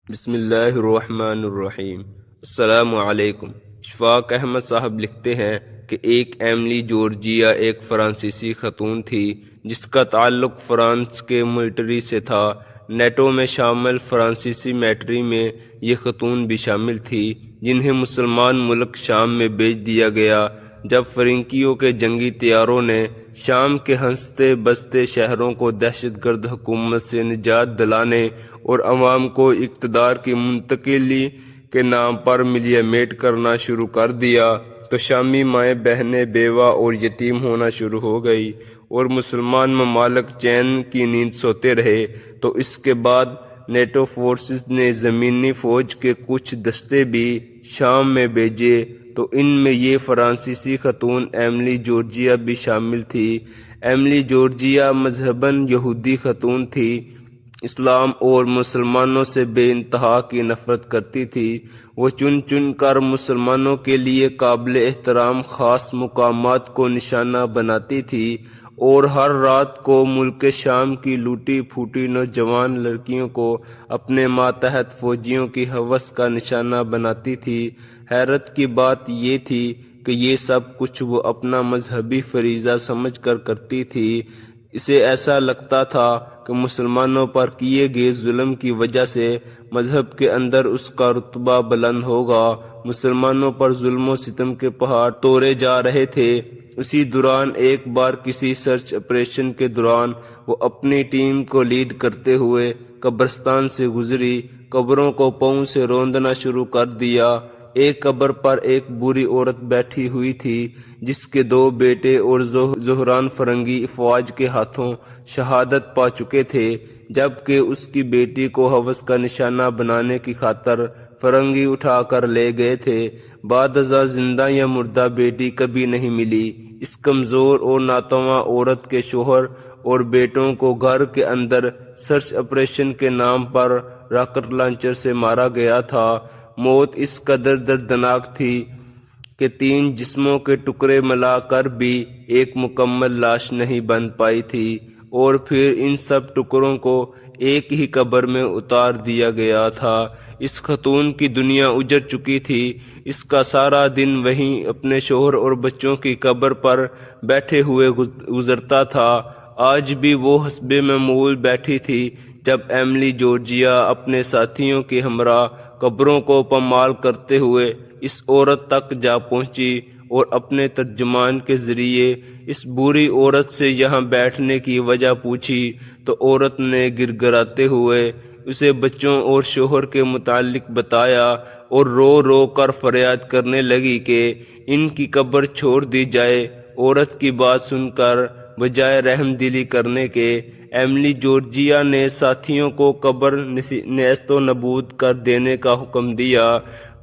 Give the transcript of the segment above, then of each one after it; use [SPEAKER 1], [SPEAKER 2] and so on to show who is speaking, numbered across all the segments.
[SPEAKER 1] بسم اللہ الرحمن الرحیم۔ السلام علیکم۔ اشفاق احمد صاحب لکھتے ہیں کہ ایک ایملی جورجیا ایک فرانسیسی خاتون تھی جس کا تعلق فرانس کے ملٹری سے تھا۔ نیٹو میں شامل فرانسیسی ملٹری میں یہ خاتون بھی شامل تھی جنہیں مسلمان ملک شام میں بھیج دیا گیا جب فرنگیوں کے جنگی طیاروں نے شام کے ہنستے بستے شہروں کو دہشت گرد حکومت سے نجات دلانے اور عوام کو اقتدار کی منتقلی کے نام پر ملیا میٹ کرنا شروع کر دیا تو شامی مائیں بہنیں بیوہ اور یتیم ہونا شروع ہو گئی اور مسلمان ممالک چین کی نیند سوتے رہے۔ تو اس کے بعد نیٹو فورسز نے زمینی فوج کے کچھ دستے بھی شام میں بھیجے تو ان میں یہ فرانسیسی خاتون ایملی جورجیا بھی شامل تھی۔ ایملی جورجیا مذہباً یہودی خاتون تھی، اسلام اور مسلمانوں سے بے انتہا کی نفرت کرتی تھی۔ وہ چن چن کر مسلمانوں کے لیے قابل احترام خاص مقامات کو نشانہ بناتی تھی اور ہر رات کو ملک شام کی لوٹی پھوٹی نوجوان لڑکیوں کو اپنے ماتحت فوجیوں کی ہوس کا نشانہ بناتی تھی۔ حیرت کی بات یہ تھی کہ یہ سب کچھ وہ اپنا مذہبی فریضہ سمجھ کر کرتی تھی۔ اسے ایسا لگتا تھا کہ مسلمانوں پر کیے گئے ظلم کی وجہ سے مذہب کے اندر اس کا رتبہ بلند ہوگا۔ مسلمانوں پر ظلم و ستم کے پہاڑ توڑے جا رہے تھے۔ اسی دوران ایک بار کسی سرچ آپریشن کے دوران وہ اپنی ٹیم کو لیڈ کرتے ہوئے قبرستان سے گزری۔ قبروں کو پاؤں سے روندنا شروع کر دیا۔ ایک قبر پر ایک بوڑھی عورت بیٹھی ہوئی تھی جس کے 2 بیٹے اور زہران فرنگی افواج کے ہاتھوں شہادت پا چکے تھے، جبکہ اس کی بیٹی کو ہوس کا نشانہ بنانے کی خاطر فرنگی اٹھا کر لے گئے تھے۔ بعد ازاں زندہ یا مردہ بیٹی کبھی نہیں ملی۔ اس کمزور اور ناتواں عورت کے شوہر اور بیٹوں کو گھر کے اندر سرچ آپریشن کے نام پر راکٹ لانچر سے مارا گیا تھا۔ موت اس قدر دردناک تھی کہ 3 جسموں کے ٹکڑے ملا کر بھی ایک مکمل لاش نہیں بن پائی تھی، اور پھر ان سب ٹکڑوں کو ایک ہی قبر میں اتار دیا گیا تھا۔ اس خاتون کی دنیا اجڑ چکی تھی۔ اس کا سارا دن وہیں اپنے شوہر اور بچوں کی قبر پر بیٹھے ہوئے گزرتا تھا۔ آج بھی وہ حسب معمول بیٹھی تھی جب ایملی جورجیا اپنے ساتھیوں کے ہمراہ قبروں کو پامال کرتے ہوئے اس عورت تک جا پہنچی اور اپنے ترجمان کے ذریعے اس بوڑھی عورت سے یہاں بیٹھنے کی وجہ پوچھی تو عورت نے گڑگڑاتے ہوئے اسے بچوں اور شوہر کے متعلق بتایا اور رو رو کر فریاد کرنے لگی کہ ان کی قبر چھوڑ دی جائے۔ عورت کی بات سن کر بجائے رحم دلی کرنے کے ایملی جورجیا نے ساتھیوں کو قبر نیست و نابود کر دینے کا حکم دیا۔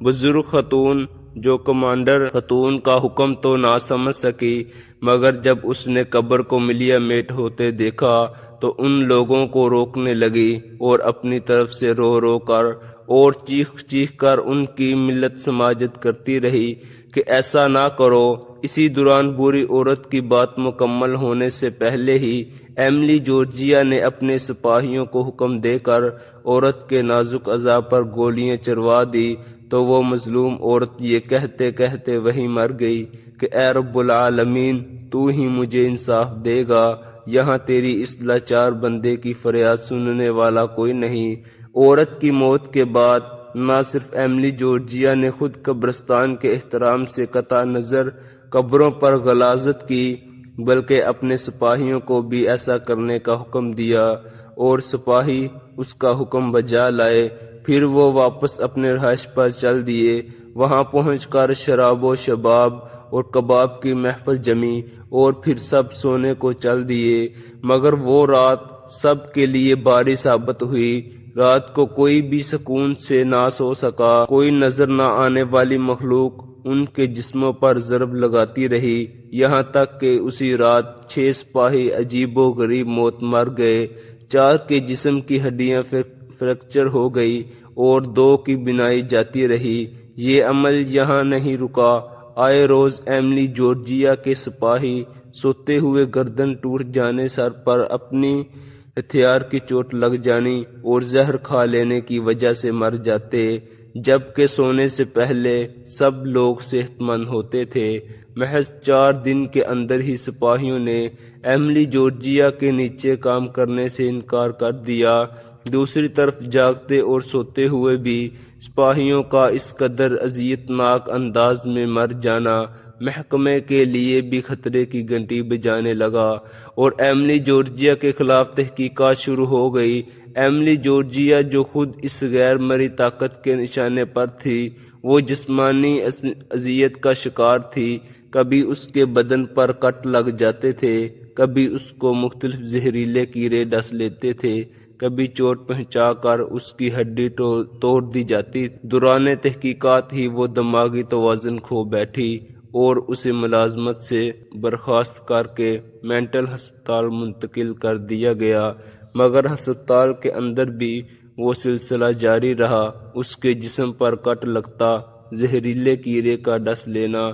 [SPEAKER 1] بزرگ خاتون جو کمانڈر خاتون کا حکم تو نہ سمجھ سکی، مگر جب اس نے قبر کو ملیا میٹ ہوتے دیکھا تو ان لوگوں کو روکنے لگی اور اپنی طرف سے رو رو کر اور چیخ چیخ کر ان کی ملت سماجت کرتی رہی کہ ایسا نہ کرو۔ اسی دوران بوڑھی عورت کی بات مکمل ہونے سے پہلے ہی ایملی جورجیا نے اپنے سپاہیوں کو حکم دے کر عورت کے نازک اعضاء پر گولیاں چلوا دی تو وہ مظلوم عورت یہ کہتے کہتے وہیں مر گئی کہ اے رب العالمین، تو ہی مجھے انصاف دے گا، یہاں تیری اس لاچار بندے کی فریاد سننے والا کوئی نہیں۔ عورت کی موت کے بعد نہ صرف ایملی جورجیا نے خود قبرستان کے احترام سے قطع نظر قبروں پر غلاظت کی، بلکہ اپنے سپاہیوں کو بھی ایسا کرنے کا حکم دیا اور سپاہی اس کا حکم بجا لائے۔ پھر وہ واپس اپنے رہائش پر چل دیے۔ وہاں پہنچ کر شراب و شباب اور کباب کی محفل جمی اور پھر سب سونے کو چل دیے، مگر وہ رات سب کے لیے باری ثابت ہوئی۔ رات کو کوئی بھی سکون سے نہ سو سکا۔ کوئی نظر نہ آنے والی مخلوق ان کے جسموں پر ضرب لگاتی رہی، یہاں تک کہ اسی رات 6 سپاہی عجیب و غریب موت مر گئے۔ 4 کے جسم کی ہڈیاں فریکچر ہو گئی اور 2 کی بینائی جاتی رہی۔ یہ عمل یہاں نہیں رکا۔ آئے روز ایملی جورجیا کے سپاہی سوتے ہوئے گردن ٹوٹ جانے سر پر اپنی ہتھیار کی چوٹ لگ جانی اور زہر کھا لینے کی وجہ سے مر جاتے، جبکہ سونے سے پہلے سب لوگ صحت مند ہوتے تھے۔ محض 4 دن کے اندر ہی سپاہیوں نے ایملی جورجیا کے نیچے کام کرنے سے انکار کر دیا۔ دوسری طرف جاگتے اور سوتے ہوئے بھی سپاہیوں کا اس قدر اذیت ناک انداز میں مر جانا محکمے کے لیے بھی خطرے کی گھنٹی بجانے لگا، اور ایملی جورجیا کے خلاف تحقیقات شروع ہو گئی۔ ایملی جورجیا جو خود اس غیر مرئی طاقت کے نشانے پر تھی، وہ جسمانی اذیت کا شکار تھی۔ کبھی اس کے بدن پر کٹ لگ جاتے تھے، کبھی اس کو مختلف زہریلے کیڑے ڈس لیتے تھے، کبھی چوٹ پہنچا کر اس کی ہڈی توڑ دی جاتی۔ دوران تحقیقات ہی وہ دماغی توازن کھو بیٹھی اور اسے ملازمت سے برخاست کر کے مینٹل ہسپتال منتقل کر دیا گیا، مگر ہسپتال کے اندر بھی وہ سلسلہ جاری رہا۔ اس کے جسم پر کٹ لگتا، زہریلے کیڑے کا ڈس لینا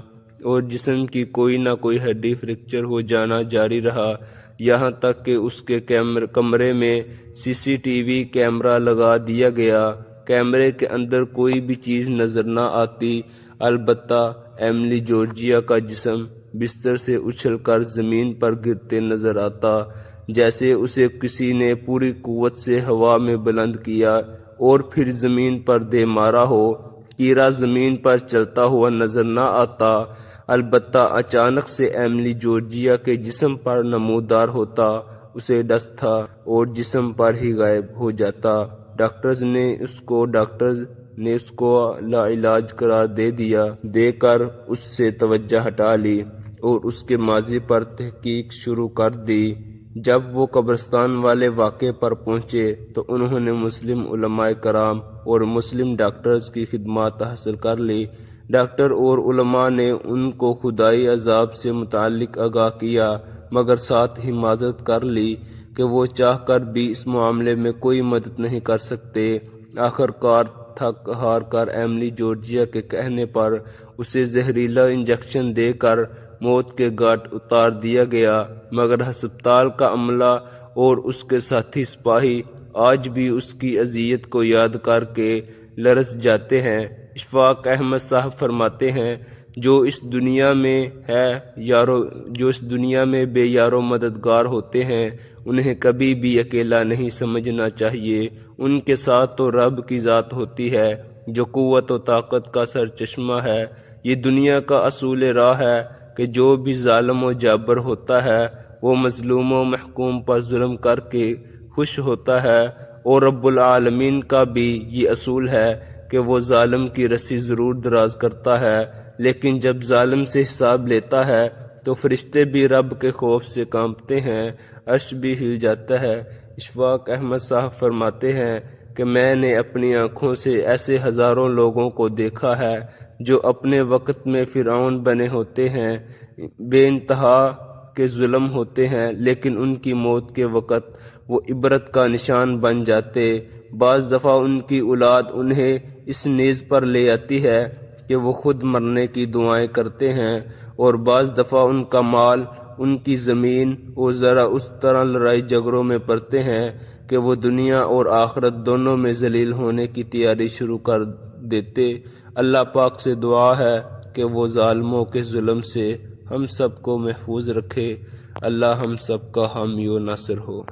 [SPEAKER 1] اور جسم کی کوئی نہ کوئی ہڈی فریکچر ہو جانا جاری رہا، یہاں تک کہ اس کے کمرے میں CCTV کیمرہ لگا دیا گیا۔ کیمرے کے اندر کوئی بھی چیز نظر نہ آتی، البتہ ایملی جورجیا کا جسم بستر سے اچھل کر زمین پر گرتے نظر آتا، جیسے اسے کسی نے پوری قوت سے ہوا میں بلند کیا اور پھر زمین پر دے مارا ہو۔ کیڑا زمین پر چلتا ہوا نظر نہ آتا، البتہ اچانک سے ایملی جورجیا کے جسم پر نمودار ہوتا، اسے ڈستا اور جسم پر ہی غائب ہو جاتا۔ ڈاکٹرز نے اس کو لاعلاج قرار دے کر اس سے توجہ ہٹا لی اور اس کے ماضی پر تحقیق شروع کر دی۔ جب وہ قبرستان والے واقعے پر پہنچے تو انہوں نے مسلم علماء کرام اور مسلم ڈاکٹرز کی خدمات حاصل کر لی۔ ڈاکٹر اور علماء نے ان کو خدائی عذاب سے متعلق آگاہ کیا، مگر ساتھ ہی معذرت کر لی کہ وہ چاہ کر بھی اس معاملے میں کوئی مدد نہیں کر سکتے۔ آخر کار تھک ہار کر ایملی جورجیا کے کہنے پر اسے زہریلا انجیکشن دے کر موت کے گھاٹ اتار دیا گیا، مگر ہسپتال کا عملہ اور اس کے ساتھی سپاہی آج بھی اس کی اذیت کو یاد کر کے لرز جاتے ہیں۔ اشفاق احمد صاحب فرماتے ہیں، جو اس دنیا میں بے یارو مددگار ہوتے ہیں، انہیں کبھی بھی اکیلا نہیں سمجھنا چاہیے۔ ان کے ساتھ تو رب کی ذات ہوتی ہے، جو قوت و طاقت کا سرچشمہ ہے۔ یہ دنیا کا اصول راہ ہے کہ جو بھی ظالم و جابر ہوتا ہے، وہ مظلوم و محکوم پر ظلم کر کے خوش ہوتا ہے، اور رب العالمین کا بھی یہ اصول ہے کہ وہ ظالم کی رسی ضرور دراز کرتا ہے، لیکن جب ظالم سے حساب لیتا ہے تو فرشتے بھی رب کے خوف سے کانپتے ہیں، عرش بھی ہل جاتا ہے۔ اشفاق احمد صاحب فرماتے ہیں کہ میں نے اپنی آنکھوں سے ایسے ہزاروں لوگوں کو دیکھا ہے جو اپنے وقت میں فرعون بنے ہوتے ہیں، بے انتہا کے ظلم ہوتے ہیں، لیکن ان کی موت کے وقت وہ عبرت کا نشان بن جاتے۔ بعض دفعہ ان کی اولاد انہیں اس نیز پر لے آتی ہے کہ وہ خود مرنے کی دعائیں کرتے ہیں، اور بعض دفعہ ان کا مال، ان کی زمین اور ذرا اس طرح لڑائی جھگڑوں میں پڑتے ہیں کہ وہ دنیا اور آخرت دونوں میں ذلیل ہونے کی تیاری شروع کر دیتے۔ اللہ پاک سے دعا ہے کہ وہ ظالموں کے ظلم سے ہم سب کو محفوظ رکھے۔ اللہ ہم سب کا حامی و ناصر ہو۔